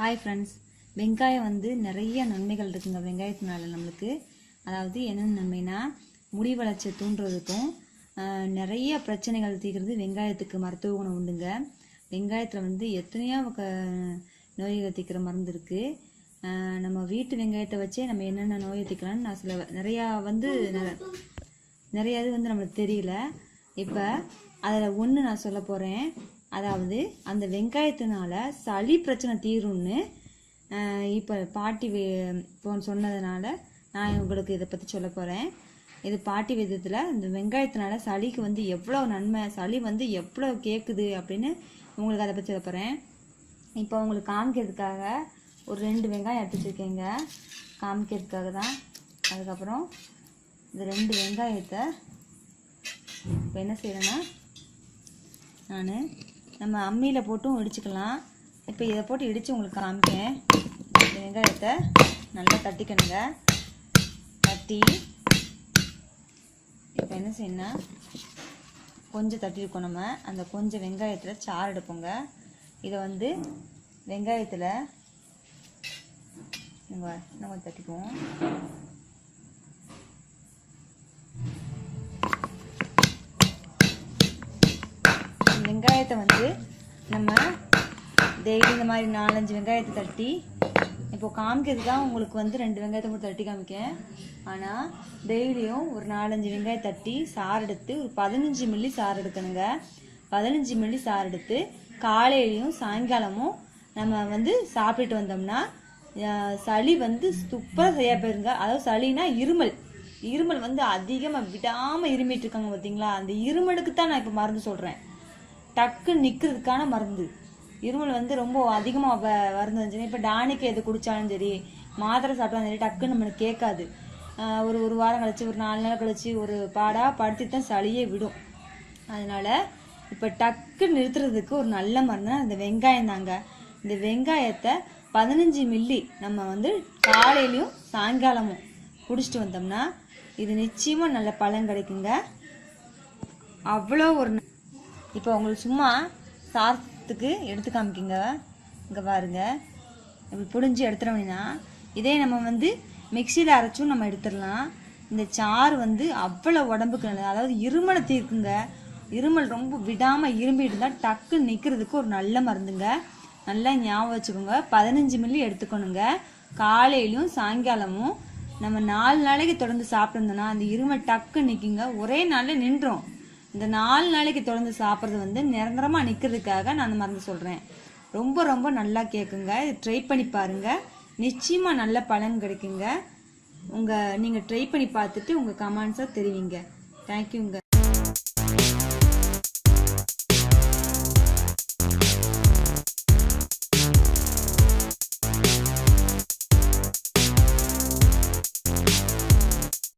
Hi friends, வெங்காயம் வந்து நிறைய நன்மைகள் இருக்குங்க. வெங்காயத்தினால நம்மளுக்கு அதாவது என்னென்ன நன்மைனா, முடி வளர்ச்சியை தூண்டுறதுக்கும் நிறைய பிரச்சனைகள் தீர்க்கிறது வெங்காயத்துக்கு மருத்துவ குணம் உண்டுங்க. வெங்காயத்தில் வந்து எத்தனையோ நோய்களை தீர்க்கிற மருந்து இருக்குது. நம்ம வீட்டு வெங்காயத்தை வச்சே நம்ம என்னென்ன நோயை தீர்க்கலாம்னு நான் நிறையா இது வந்து நம்மளுக்கு தெரியல. இப்போ அதில் ஒன்று நான் சொல்ல போகிறேன். அதாவது அந்த வெங்காயத்தினால சளி பிரச்சனை தீரும்னு இப்போ பாட்டி இப்போ சொன்னதுனால நான் உங்களுக்கு இதை பற்றி சொல்ல போகிறேன். இது பாட்டி விதத்தில் இந்த வெங்காயத்தினால சளிக்கு வந்து எவ்வளோ நன்மை, சளி வந்து எவ்வளோ கேட்குது அப்படின்னு உங்களுக்கு அதை பற்றி சொல்ல போகிறேன். இப்போ உங்களுக்கு காமிக்கிறதுக்காக ஒரு 2 வெங்காயம் எடுத்து வச்சுருக்கேங்க, காமிக்கிறதுக்காக தான். அதுக்கப்புறம் இந்த 2 வெங்காயத்தை இப்போ என்ன செய்கிறேன்னா, நம்ம அம்மியில் போட்டும் இடிச்சுக்கலாம். இப்போ இதை போட்டு இடித்து உங்களுக்கு காமிக்கேன். இந்த வெங்காயத்தை நல்லா தட்டிக்கணுங்க. தட்டி இப்போ என்ன செய்யணும்னா, கொஞ்சம் தட்டிருக்கோம். நம்ம அந்த கொஞ்சம் வெங்காயத்தில் சாறு எடுப்போங்க. இதை வந்து வெங்காயத்தில் நம்ம தட்டிக்குவோம். வெங்காயத்தை வந்து நம்ம டெய்லி இந்த மாதிரி 4-5 வெங்காயத்தை தட்டி, இப்போ காமிக்கிறதுக்கு தான் உங்களுக்கு வந்து 2 வெங்காயத்தை மட்டும் தட்டி காமிக்கேன். ஆனால் டெய்லியும் ஒரு 4-5 வெங்காயம் தட்டி சாறு எடுத்து ஒரு 15 மில்லி சாறு எடுக்கணுங்க. 15 மில்லி சாறு எடுத்து காலையிலையும் சாயங்காலமும் நம்ம வந்து சாப்பிட்டுட்டு வந்தோம்னா சளி வந்து சூப்பராக சரியாக போயிருங்க. அதாவது சளினா இருமல் வந்து அதிகமாக விடாமல் இருமிட்டு இருக்காங்க பார்த்தீங்களா, அந்த இருமலுக்கு தான் நான் இப்போ மருந்து சொல்கிறேன். டக்கு நிற்கிறதுக்கான மருந்து. இருமல் வந்து ரொம்ப அதிகமாக மருந்து வந்துச்சுன்னா, இப்போ டானிக்கு எது குடித்தாலும் சரி, மாத்திரை சாப்பிட்டாலும் சரி, டக்குன்னு நம்மளுக்கு கேட்காது. ஒரு வாரம் கழிச்சு, ஒரு 4 நாள் கழிச்சு ஒரு பாடாக படுத்தி தான் சளியே விடும். அதனால் இப்போ டக்கு நிறுத்துறதுக்கு ஒரு நல்ல மருந்துனா இந்த வெங்காயம் தாங்க. இந்த வெங்காயத்தை 15 மில்லி நம்ம வந்து காலையிலையும் சாயங்காலமும் குடிச்சிட்டு வந்தோம்னா இது நிச்சயமாக நல்ல பலன் கிடைக்குங்க. அவ்வளோ ஒரு இப்போ உங்களுக்கு சும்மா சாதத்துக்கு எடுத்து காமிக்குங்க. இங்கே பாருங்க, இப்படி புடிஞ்சு எடுத்துட்டோம்னா இதே நம்ம வந்து மிக்சியில் அரைச்சும் நம்ம எடுத்துடலாம். இந்த சாறு வந்து அவ்வளோ உடம்புக்கு நல்லது. அதாவது இருமலை தீர்க்குங்க. இருமல் ரொம்ப விடாமல் இரும்பிட்டு இருந்தால் டக்கு நிற்கிறதுக்கு ஒரு நல்ல மருந்துங்க. நல்லா ஞாபகம் வச்சுக்கோங்க. 15 மில்லி எடுத்துக்கணுங்க. காலையிலையும் சாயங்காலமும் நம்ம 4 நாளைக்கு தொடர்ந்து சாப்பிட்டுருந்தோன்னா அந்த இருமல் டக்கு நிற்குங்க. ஒரே நாளில் நின்றோம். இந்த 4 நாளைக்கு தொடர்ந்து சாப்பிட்றது வந்து நிரந்தரமாக நிற்கிறதுக்காக நான் அந்த மருந்து சொல்கிறேன். ரொம்ப ரொம்ப நல்லா கேட்குங்க. ட்ரை பண்ணி பாருங்கள், நிச்சயமாக நல்ல பலன் கிடைக்குங்க. நீங்கள் ட்ரை பண்ணி பார்த்துட்டு உங்கள் கமெண்ட்ஸை தெரிவிங்க. தேங்க்யூங்க.